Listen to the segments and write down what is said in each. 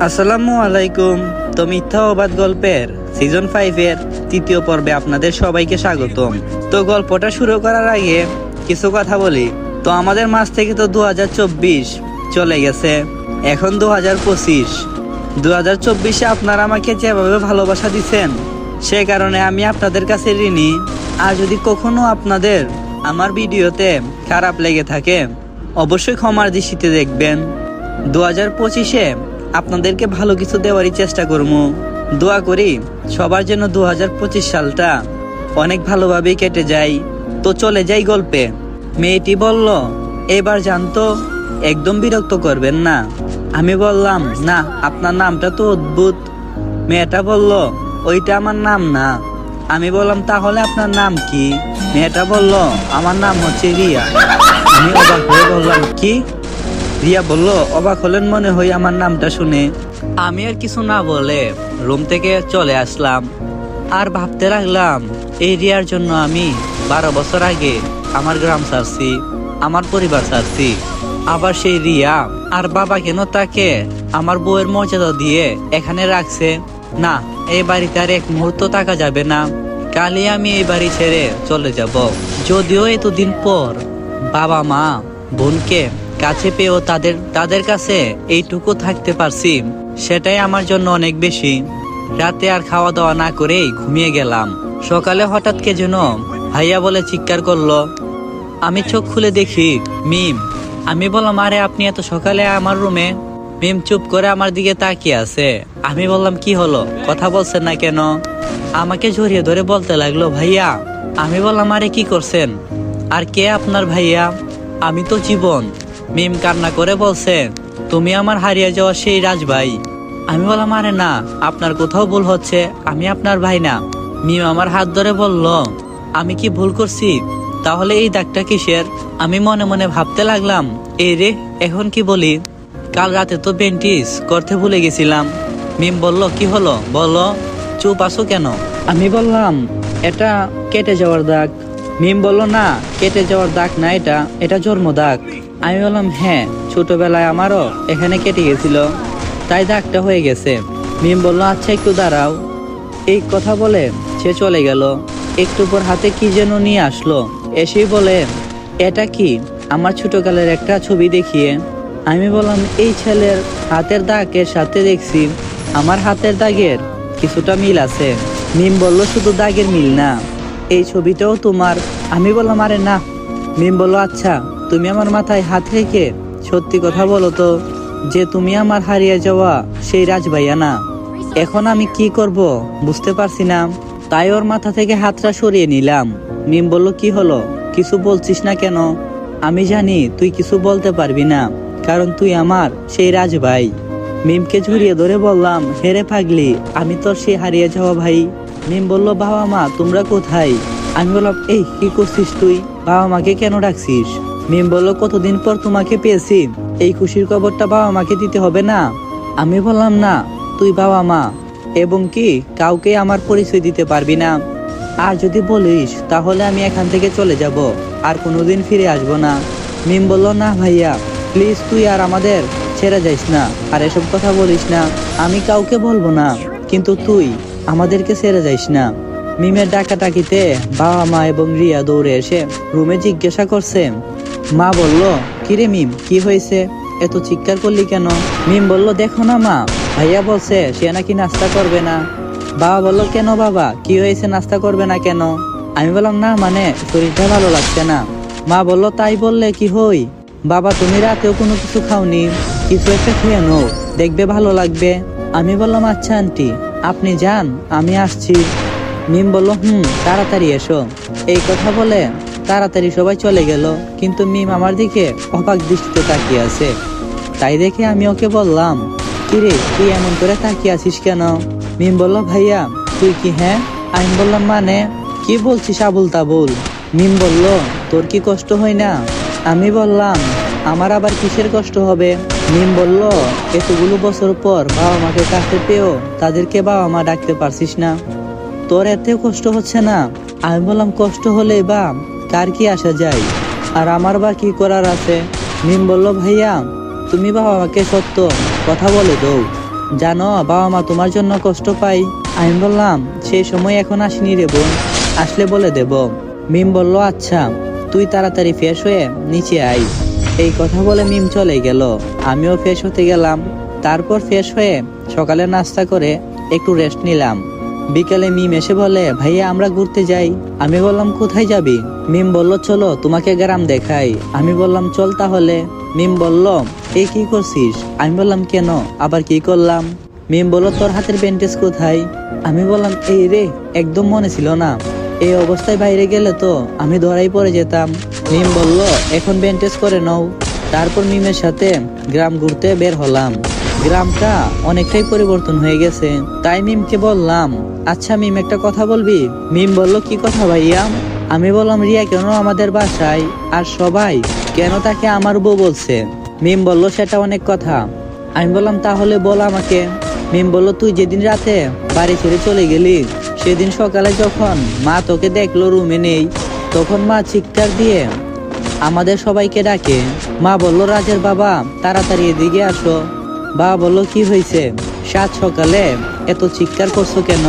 আসসালামু আলাইকুম। তো মিথ্যা অবাদ গল্পের সিজন 5 এর তৃতীয় পর্বে আপনাদের সবাইকে স্বাগতম। তো গল্পটা শুরু করার আগে কিছু কথা বলি। তো আমাদের মাঝ থেকে তো 2024 চলে গেছে, এখন 2025। 2024-এ আপনারা আমাকে যেভাবে ভালোবাসা দিচ্ছেন সে কারণে আমি আপনাদের কাছে ঋণী। আর যদি কখনো আপনাদের আমার ভিডিওতে খারাপ লেগে থাকে অবশ্যই ক্ষমার দৃষ্টিতে দেখবেন। 2025-এ আপনাদেরকে ভালো কিছু দেওয়ারই চেষ্টা করবো। দোয়া করি সবার জন্য 2025 সালটা অনেক ভালোভাবেই কেটে যায়। তো চলে যাই গল্পে। মেয়েটি বলল, এবার জানতো, একদম বিরক্ত করবেন না। আমি বললাম, না, আপনার নামটা তো অদ্ভুত। মেয়েটা বলল, ওইটা আমার নাম না। আমি বললাম, তাহলে আপনার নাম কি? মেয়েটা বলল, আমার নাম হচ্ছে রিয়া। আমি অবাক হয়ে বললাম, কি? রিয়া বলল, অবাক হলেন মনে হয় আমার নামটা শুনে। আমি আর কিছু না বলে রুম থেকে চলে আসলাম। আর ভাবতে লাগলাম, এই রিয়ার জন্য আমি 12 বছর আগে আমার গ্রাম ছাড়ছি, আমার পরিবার ছাড়ছি। আবার সেই রিয়া আর বাবা কেন তাকে আমার বউয়ের মর্যাদা দিয়ে এখানে রাখছে? না, এই বাড়িতে আর এক মুহূর্ত থাকা যাবে না। কালই আমি এই বাড়ি ছেড়ে চলে যাব। যদিও এতদিন পর বাবা মা বোনকে কাছে পেয়েও তাদের কাছে এইটুকু থাকতে পারছি, সেটাই আমার জন্য অনেক বেশি। রাতে আর খাওয়া দাওয়া না করেই ঘুমিয়ে গেলাম। সকালে হঠাৎ কে যেন ভাইয়া বলে চিৎকার করলো। আমি চোখ খুলে দেখি মিম। আমি বললাম, আরে আপনি এত সকালে আমার রুমে? মিম চুপ করে আমার দিকে তাকিয়ে আছে। আমি বললাম, কি হলো, কথা বলছেন না কেন? আমাকে জড়িয়ে ধরে বলতে লাগলো, ভাইয়া। আমি বললাম, আরে কি করছেন? আর কে আপনার ভাইয়া? আমি তো জীবন। মিম কান্না করে বলছে, তুমি আমার হারিয়ে যাওয়া সেই রাজভাই। আমি বললাম, আরে না, আপনার কোথাও ভুল হচ্ছে, আমি আপনার ভাই না। মিম আমার হাত ধরে বলল, আমি কি ভুল করছি? তাহলে এই দাগটা কিসের? আমি মনে মনে ভাবতে লাগলাম, এই রে, এখন কি বলি? কাল রাতে তো বেন্টিস করতে ভুলে গেছিলাম। মিম বলল, কি হলো বলো, চুপ আছো কেন? আমি বললাম, এটা কেটে যাওয়ার দাগ। মিম বলল, না, কেটে যাওয়ার দাগ না, এটা জন্ম দাগ। আমি বললাম, হ্যাঁ, ছোটবেলায় আমারও এখানে কেটে গেছিল, তাই দাগটা হয়ে গেছে। মিম বলল, আচ্ছা একটু দাঁড়াও। এই কথা বলে সে চলে গেল। একটু পর হাতে কি যেন নিয়ে আসলো, এসেই বলে, এটা কি? আমার ছোটকালের একটা ছবি দেখিয়ে। আমি বললাম, এই ছেলের হাতের দাগের সাথে দেখছি আমার হাতের দাগের কিছুটা মিল আছে। মিম বলল, শুধু দাগের মিল না, এই ছবিটাও তোমার। আমি বললাম, আরে না। মিম বলল, আচ্ছা, তুমি আমার মাথায় হাত রেখে সত্যি কথা বলো তো, যে তুমি আমার হারিয়ে যাওয়া সেই রাজভাইয়া না? এখন আমি কি করব বুঝতে পারছি না, তাই ওর মাথা থেকে হাতটা সরিয়ে নিলাম। মিম বলল, কি হলো, কিছু বলছিস না কেন? আমি জানি তুই কিছু বলতে পারবি না, কারণ তুই আমার সেই রাজভাই। মিমকে ঝরিয়ে ধরে বললাম, হেরে পাগলি, আমি তোর সেই হারিয়ে যাওয়া ভাই। মিম বলল, বাবা মা তোমরা কোথায়? আমি বললাম, এই কি করছিস তুই? বাবা মাকে কেন ডাকছিস? মিম বলল, কতদিন পর তোমাকে পেয়েছি, এই খুশির খবরটা বাবা মাকে দিতে হবে না? আমি বললাম, না, তুই বাবা মা এবং কি কাউকে আমার পরিচয় দিতে পারবি না। আর যদি বলিস তাহলে আমি এখান থেকে চলে যাব, আর কোনোদিন ফিরে আসবো না। মিম বলল, না ভাইয়া, প্লিজ তুই আর আমাদের ছেড়ে যাইস না, আর এসব কথা বলিস না। আমি কাউকে বলবো না, কিন্তু তুই আমাদেরকে ছেড়ে যাইস না। মিমের ডাকাটাকিতে বাবা মা এবং রিয়া দৌড়ে এসে রুমে জিজ্ঞাসা করছে। মা বলল, কিরে মিম, কি হয়েছে, এত চিৎকার করলি কেন? মিম বলল, দেখো না মা, ভাইয়া বলছে সে নাকি নাস্তা করবে না। বাবা বলল, কেন বাবা, কি হয়েছে, নাস্তা করবে না কেন? আমি বললাম, না মানে শরীরটা ভালো লাগছে না। মা বলল, তাই বললে কি হই? বাবা, তুমি রাতেও কোনো কিছু খাওনি, কিছু একটা খেয়ে নাও, দেখবে ভালো লাগবে। আমি বললাম, আচ্ছা আন্টি, আপনি যান, আমি আসছি। মিম বলল, তাড়াতাড়ি এসো। এই কথা বলে তাড়াতাড়ি সবাই চলে গেল, কিন্তু মিম আমার দিকে অবাক দৃষ্টিতে তাকিয়ে আছে। তাই দেখে আমি ওকে বললাম, কিরে, তুই এমন করে তাকিয়ে আছিস কেন? মিম বলল, ভাইয়া তুই কি? হ্যাঁ। আমি বললাম, মানে কি বলছিস আবুল তাবুল? মিম বলল, তোর কি কষ্ট হয় না? আমি বললাম, আমার আবার কিসের কষ্ট হবে? মিম বলল, এতগুলো বছর পর বাবা মাকে কাছে পেয়েও তাদেরকে বাবা মা ডাকতে পারছিস না, তোর এতে কষ্ট হচ্ছে না? আমি বললাম, কষ্ট হলে বা কার কি আসা যায়, আর আমার বা কি করার আছে? মিম বলল, ভাইয়া তুমি বাবা মাকে সত্য কথা বলে দাও, জানো বাবা মা তোমার জন্য কষ্ট পাই। আমি বললাম সেই সময় এখন আসেনি রে বোন, আসলে বলে দেব। মিম বলল আচ্ছা, তুই তাড়াতাড়ি ফ্রেশ হয়ে নিচে আয়। এই কথা বলে মিম চলে গেল। আমিও ফ্রেশ হতে গেলাম। তারপর ফ্রেশ হয়ে সকালে নাস্তা করে একটু রেস্ট নিলাম। বিকেলে মিম এসে বলে ভাইয়া আমরা ঘুরতে যাই। আমি বললাম কোথায় যাবি? মিম বলল চলো তোমাকে গ্রাম দেখাই। আমি বললাম চল তাহলে। মিম বলল এই কি করছিস? আমি বললাম কেন, আবার কি করলাম? মিম বলল তোর হাতের ব্যান্ডেজ কোথায়? আমি বললাম এই রে, একদম মনে ছিল না। এই অবস্থায় বাইরে গেলে তো আমি ধরাই পড়ে যেতাম। মিম বলল এখন ব্যান্ডেজ করে নাও। তারপর মিমের সাথে গ্রাম ঘুরতে বের হলাম। গ্রামটা অনেকটাই পরিবর্তন হয়ে গেছে। তাই মিমকে বললাম আচ্ছা মিম একটা কথা বলবি? মিম বলল কি কথা ভাইয়া? আমি বললাম রিয়া কেন আমাদের বাসায়, আর সবাই কেন তাকে আমার বউ বলছে? মিম বলল সেটা অনেক কথা। আমি বললাম তাহলে বল আমাকে। মিম বলল তুই যেদিন রাতে বাড়ি ছেড়ে চলে গেলি, সেদিন সকালে যখন মা তোকে দেখলো রুমে নেই, তখন মা চিৎকার দিয়ে আমাদের সবাইকে ডাকে। মা বলল রাজের বাবা তাড়াতাড়ি এদিকে আসো। বাবা বলল কি হয়েছে, সাত সকালে এত চিৎকার করছো কেন?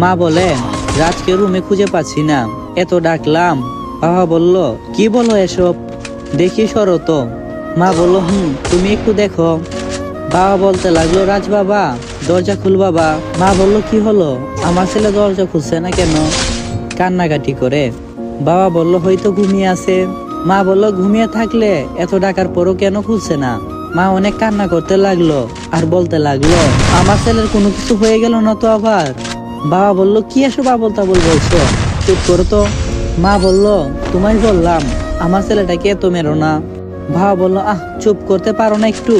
মা বলে রাজকে রুমে খুঁজে পাচ্ছি না, এত ডাকলাম। বাবা বলল কি বলো এসব, দেখি সরো তো। মা বলল তুমি একটু দেখো। বাবা বলতে লাগলো রাজ বাবা দরজা খুল বাবা। মা বলল কি হলো, আমার ছেলে দরজা খুলছে না কেন? কান্নাকাটি করে। বাবা বলল হয়তো ঘুমিয়ে আছে। মা বলল ঘুমিয়ে থাকলে এত ডাকার পরও কেন খুলছে না? মা অনেক কান্না করতে লাগলো আর বলতে লাগলো আমার ছেলের কোনো কিছু হয়ে গেল না তো আবার? বাবা বলল কি এসব আবোল তাবোল বলছো, চুপ করো তো। মা বলল তোমায় বললাম আমার ছেলেটাকে এত মেরো না। বাবা বলল চুপ করতে পারো না একটু,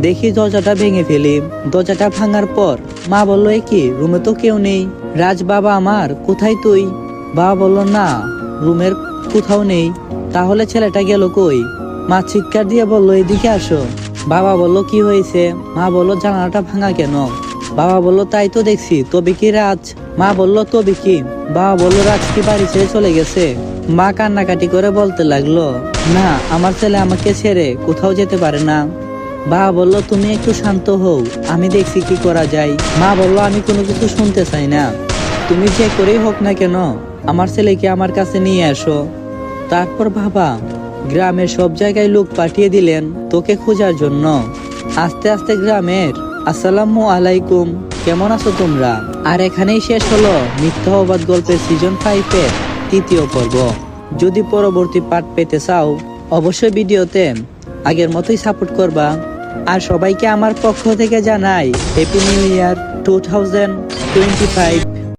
দেখি দরজাটা ভেঙে ফেলি। দরজাটা ভাঙার পর মা বলল এ কি, রুমে তো কেউ নেই। রাজ বাবা আমার কোথায় তুই? বাবা বলল না, রুমের কোথাও নেই। তাহলে ছেলেটা গেল কই? মা চিৎকার দিয়ে বলল এদিকে আসো। বাবা বলল কি হয়েছে? মা বলল জানালাটা ভাঙা কেন? বাবা বলল তাই তো দেখছি, তবে কি রাজ? মা বলল তবে কি? বাবা বলল রাজ কি বাড়ি ছেড়ে চলে গেছে? মা কান্নাকাটি করে বলতে লাগলো না, আমার ছেলে আমাকে ছেড়ে কোথাও যেতে পারে না। বাবা বলল তুমি একটু শান্ত হও, আমি দেখছি কি করা যায়। মা বলল আমি কোনো কিছু শুনতে চাই না, তুমি যে করেই হোক না কেন আমার ছেলেকে আমার কাছে নিয়ে আসো। তারপর বাবা গ্রামের সব জায়গায় লোক পাঠিয়ে দিলেন তোকে খোঁজার জন্য। আস্তে আস্তে গ্রামের আসসালামু আলাইকুম, কেমন আছো তোমরা? আর এখানেই শেষ হলো মিথ্যা অবাদ গল্পের সিজন 5 এর 3য় পর্ব। যদি পরবর্তী পার্ট পেতে চাও অবশ্যই ভিডিওতে আগের মতোই সাপোর্ট করবা। আর সবাইকে আমার পক্ষ থেকে জানাই হ্যাপি নিউ ইয়ার 2025।